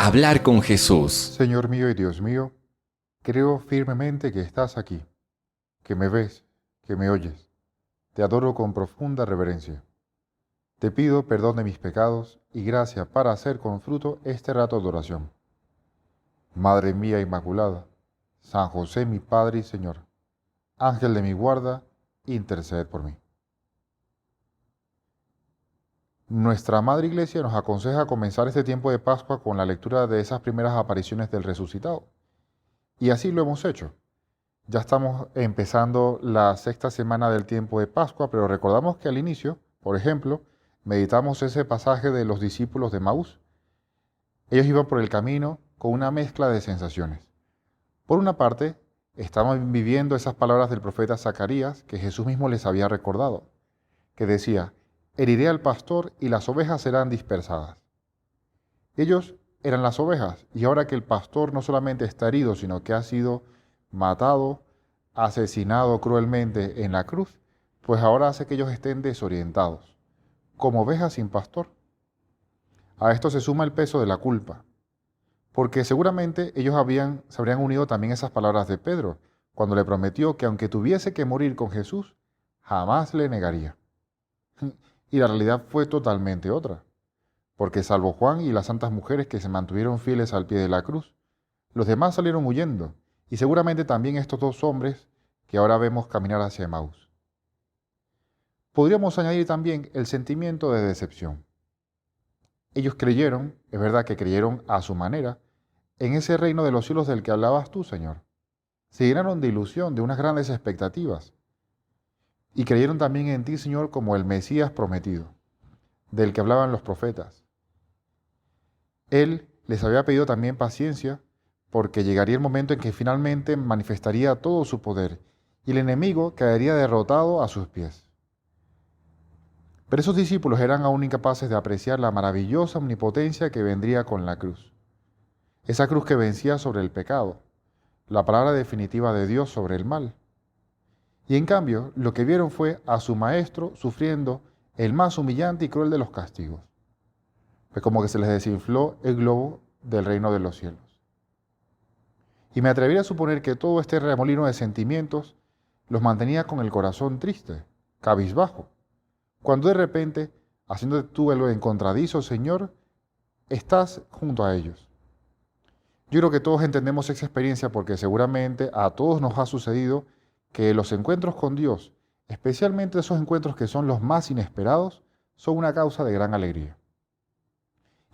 Hablar con Jesús. Señor mío y Dios mío, creo firmemente que estás aquí, que me ves, que me oyes. Te adoro con profunda reverencia. Te pido perdón de mis pecados y gracia para hacer con fruto este rato de oración. Madre mía Inmaculada, San José mi Padre y Señor, Ángel de mi guarda, interced por mí. Nuestra Madre Iglesia nos aconseja comenzar este tiempo de Pascua con la lectura de esas primeras apariciones del resucitado. Y así lo hemos hecho. Ya estamos empezando la sexta semana del tiempo de Pascua, pero recordamos que al inicio, por ejemplo, meditamos ese pasaje de los discípulos de Maús. Ellos iban por el camino con una mezcla de sensaciones. Por una parte, estaban viviendo esas palabras del profeta Zacarías que Jesús mismo les había recordado, que decía: heriré al pastor y las ovejas serán dispersadas. Ellos eran las ovejas, y ahora que el pastor no solamente está herido, sino que ha sido matado, asesinado cruelmente en la cruz, pues ahora hace que ellos estén desorientados, como ovejas sin pastor. A esto se suma el peso de la culpa, porque seguramente ellos se habrían unido también a esas palabras de Pedro, cuando le prometió que aunque tuviese que morir con Jesús, jamás le negaría. Y la realidad fue totalmente otra, porque salvo Juan y las santas mujeres que se mantuvieron fieles al pie de la cruz, los demás salieron huyendo, y seguramente también estos dos hombres que ahora vemos caminar hacia Emaús. Podríamos añadir también el sentimiento de decepción. Ellos creyeron, es verdad que creyeron a su manera, en ese reino de los cielos del que hablabas tú, Señor. Se llenaron de ilusión, de unas grandes expectativas, y creyeron también en ti, Señor, como el Mesías prometido, del que hablaban los profetas. Él les había pedido también paciencia, porque llegaría el momento en que finalmente manifestaría todo su poder, y el enemigo caería derrotado a sus pies. Pero esos discípulos eran aún incapaces de apreciar la maravillosa omnipotencia que vendría con la cruz. Esa cruz que vencía sobre el pecado, la palabra definitiva de Dios sobre el mal. Y en cambio, lo que vieron fue a su maestro sufriendo el más humillante y cruel de los castigos. Fue como que se les desinfló el globo del reino de los cielos. Y me atrevería a suponer que todo este remolino de sentimientos los mantenía con el corazón triste, cabizbajo, cuando de repente, haciéndote tú el encontradizo, Señor, estás junto a ellos. Yo creo que todos entendemos esa experiencia porque seguramente a todos nos ha sucedido que los encuentros con Dios, especialmente esos encuentros que son los más inesperados, son una causa de gran alegría.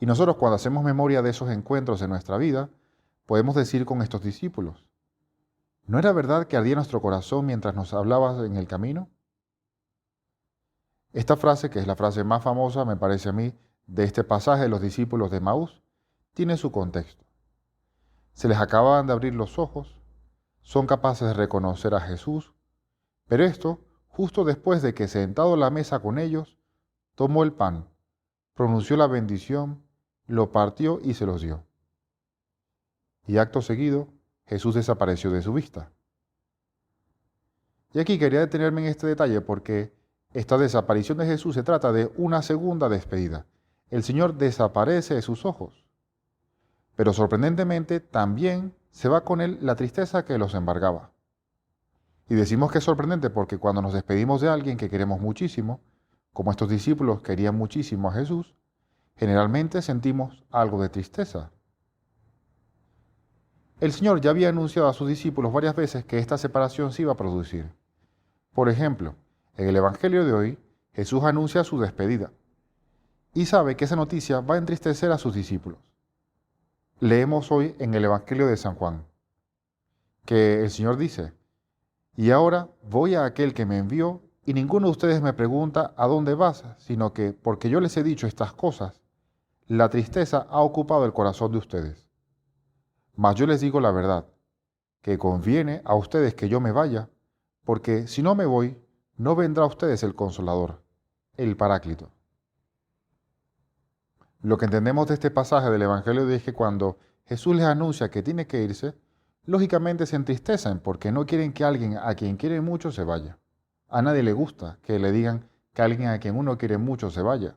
Y nosotros cuando hacemos memoria de esos encuentros en nuestra vida, podemos decir con estos discípulos: ¿no era verdad que ardía nuestro corazón mientras nos hablabas en el camino? Esta frase, que es la frase más famosa, me parece a mí, de este pasaje de los discípulos de Maús, tiene su contexto. Se les acababan de abrir los ojos, son capaces de reconocer a Jesús, pero esto justo después de que, sentado a la mesa con ellos, tomó el pan, pronunció la bendición, lo partió y se los dio. Y acto seguido, Jesús desapareció de su vista. Y aquí quería detenerme en este detalle porque esta desaparición de Jesús se trata de una segunda despedida. El Señor desaparece de sus ojos, pero sorprendentemente también se va con él la tristeza que los embargaba. Y decimos que es sorprendente porque cuando nos despedimos de alguien que queremos muchísimo, como estos discípulos querían muchísimo a Jesús, generalmente sentimos algo de tristeza. El Señor ya había anunciado a sus discípulos varias veces que esta separación se iba a producir. Por ejemplo, en el Evangelio de hoy, Jesús anuncia su despedida y sabe que esa noticia va a entristecer a sus discípulos. Leemos hoy en el Evangelio de San Juan que el Señor dice: y ahora voy a aquel que me envió, y ninguno de ustedes me pregunta a dónde vas, sino que, porque yo les he dicho estas cosas, la tristeza ha ocupado el corazón de ustedes. Mas yo les digo la verdad, que conviene a ustedes que yo me vaya, porque si no me voy, no vendrá a ustedes el Consolador, el Paráclito. Lo que entendemos de este pasaje del Evangelio es que cuando Jesús les anuncia que tiene que irse, lógicamente se entristecen porque no quieren que alguien a quien quieren mucho se vaya. A nadie le gusta que le digan que alguien a quien uno quiere mucho se vaya,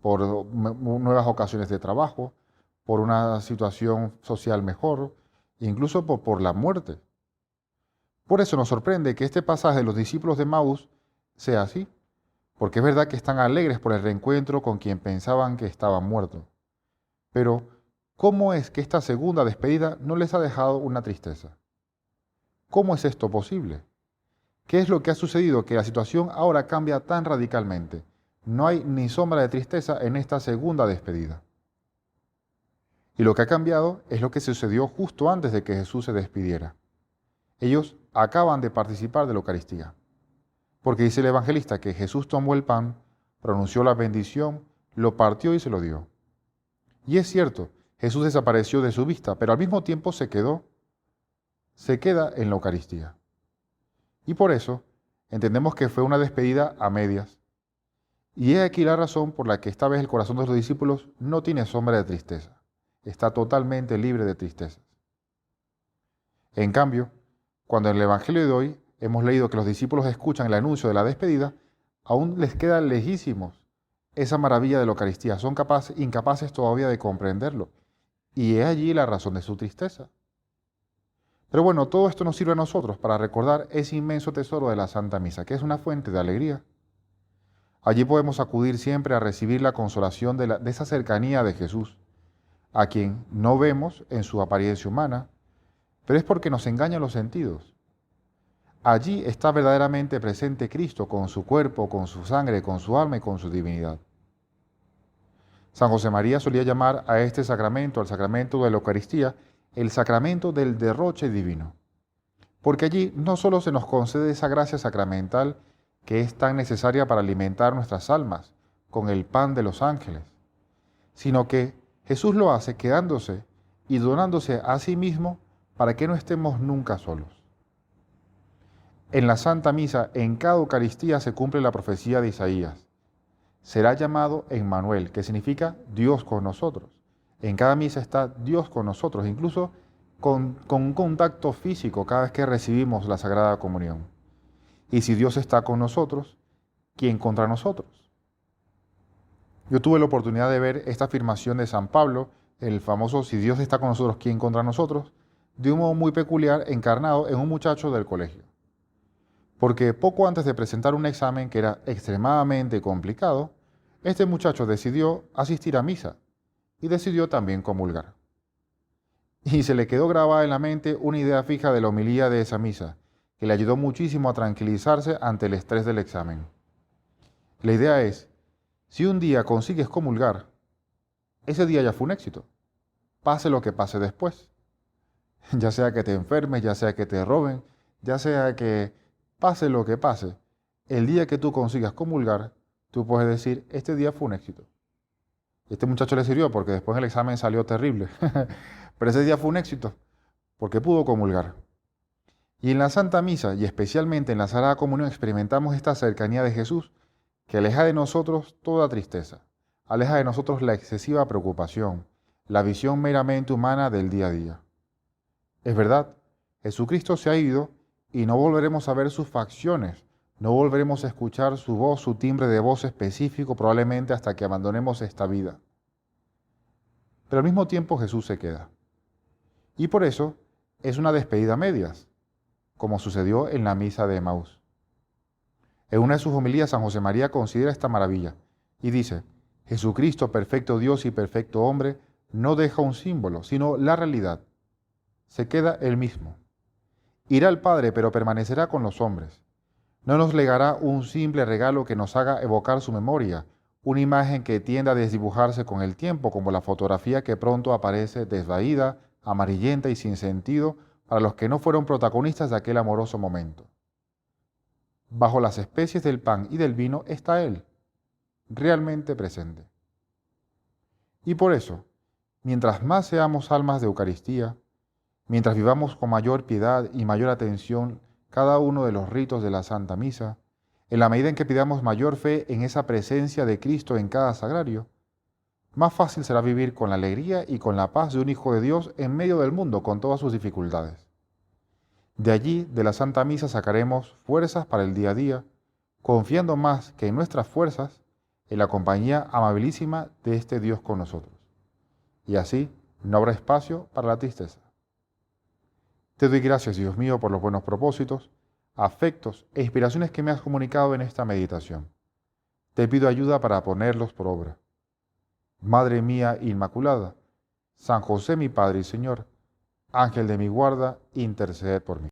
por nuevas ocasiones de trabajo, por una situación social mejor, incluso por la muerte. Por eso nos sorprende que este pasaje de los discípulos de Maús sea así, porque es verdad que están alegres por el reencuentro con quien pensaban que estaba muerto. Pero, ¿cómo es que esta segunda despedida no les ha dejado una tristeza? ¿Cómo es esto posible? ¿Qué es lo que ha sucedido que la situación ahora cambia tan radicalmente? No hay ni sombra de tristeza en esta segunda despedida. Y lo que ha cambiado es lo que sucedió justo antes de que Jesús se despidiera. Ellos acaban de participar de la Eucaristía. Porque dice el evangelista que Jesús tomó el pan, pronunció la bendición, lo partió y se lo dio. Y es cierto, Jesús desapareció de su vista, pero al mismo tiempo se queda en la Eucaristía. Y por eso entendemos que fue una despedida a medias. Y he aquí la razón por la que esta vez el corazón de los discípulos no tiene sombra de tristeza. Está totalmente libre de tristezas. En cambio, cuando en el Evangelio de hoy hemos leído que los discípulos escuchan el anuncio de la despedida, aún les queda lejísimos esa maravilla de la Eucaristía. Son incapaces todavía de comprenderlo. Y es allí la razón de su tristeza. Pero bueno, todo esto nos sirve a nosotros para recordar ese inmenso tesoro de la Santa Misa, que es una fuente de alegría. Allí podemos acudir siempre a recibir la consolación de esa cercanía de Jesús, a quien no vemos en su apariencia humana, pero es porque nos engañan los sentidos. Allí está verdaderamente presente Cristo con su cuerpo, con su sangre, con su alma y con su divinidad. San José María solía llamar a este sacramento, al sacramento de la Eucaristía, el sacramento del derroche divino, porque allí no solo se nos concede esa gracia sacramental que es tan necesaria para alimentar nuestras almas con el pan de los ángeles, sino que Jesús lo hace quedándose y donándose a sí mismo para que no estemos nunca solos. En la Santa Misa, en cada Eucaristía se cumple la profecía de Isaías. Será llamado Emmanuel, que significa Dios con nosotros. En cada misa está Dios con nosotros, incluso con un contacto físico cada vez que recibimos la Sagrada Comunión. Y si Dios está con nosotros, ¿quién contra nosotros? Yo tuve la oportunidad de ver esta afirmación de San Pablo, el famoso "si Dios está con nosotros, ¿quién contra nosotros?", de un modo muy peculiar encarnado en un muchacho del colegio. Porque poco antes de presentar un examen que era extremadamente complicado, este muchacho decidió asistir a misa y decidió también comulgar. Y se le quedó grabada en la mente una idea fija de la homilía de esa misa, que le ayudó muchísimo a tranquilizarse ante el estrés del examen. La idea es, si un día consigues comulgar, ese día ya fue un éxito, pase lo que pase después. Ya sea que te enfermes, ya sea que te roben, ya sea que pase lo que pase, el día que tú consigas comulgar, tú puedes decir, este día fue un éxito. Este muchacho le sirvió porque después el examen salió terrible, pero ese día fue un éxito porque pudo comulgar. Y en la Santa Misa, y especialmente en la Sagrada Comunión, experimentamos esta cercanía de Jesús que aleja de nosotros toda tristeza, aleja de nosotros la excesiva preocupación, la visión meramente humana del día a día. Es verdad, Jesucristo se ha ido y no volveremos a ver sus facciones, no volveremos a escuchar su voz, su timbre de voz específico, probablemente hasta que abandonemos esta vida. Pero al mismo tiempo Jesús se queda. Y por eso es una despedida a medias, como sucedió en la misa de Emaús. En una de sus homilías, San José María considera esta maravilla y dice, Jesucristo, perfecto Dios y perfecto hombre, no deja un símbolo, sino la realidad. Se queda él mismo. Irá al Padre, pero permanecerá con los hombres. No nos legará un simple regalo que nos haga evocar su memoria, una imagen que tienda a desdibujarse con el tiempo, como la fotografía que pronto aparece desvaída, amarillenta y sin sentido para los que no fueron protagonistas de aquel amoroso momento. Bajo las especies del pan y del vino está Él, realmente presente. Y por eso, mientras más seamos almas de Eucaristía, mientras vivamos con mayor piedad y mayor atención cada uno de los ritos de la Santa Misa, en la medida en que pidamos mayor fe en esa presencia de Cristo en cada sagrario, más fácil será vivir con la alegría y con la paz de un Hijo de Dios en medio del mundo con todas sus dificultades. De allí, de la Santa Misa, sacaremos fuerzas para el día a día, confiando más que en nuestras fuerzas en la compañía amabilísima de este Dios con nosotros. y así no habrá espacio para la tristeza. Te doy gracias, Dios mío, por los buenos propósitos, afectos e inspiraciones que me has comunicado en esta meditación. Te pido ayuda para ponerlos por obra. Madre mía Inmaculada, San José mi Padre y Señor, Ángel de mi guarda, interceded por mí.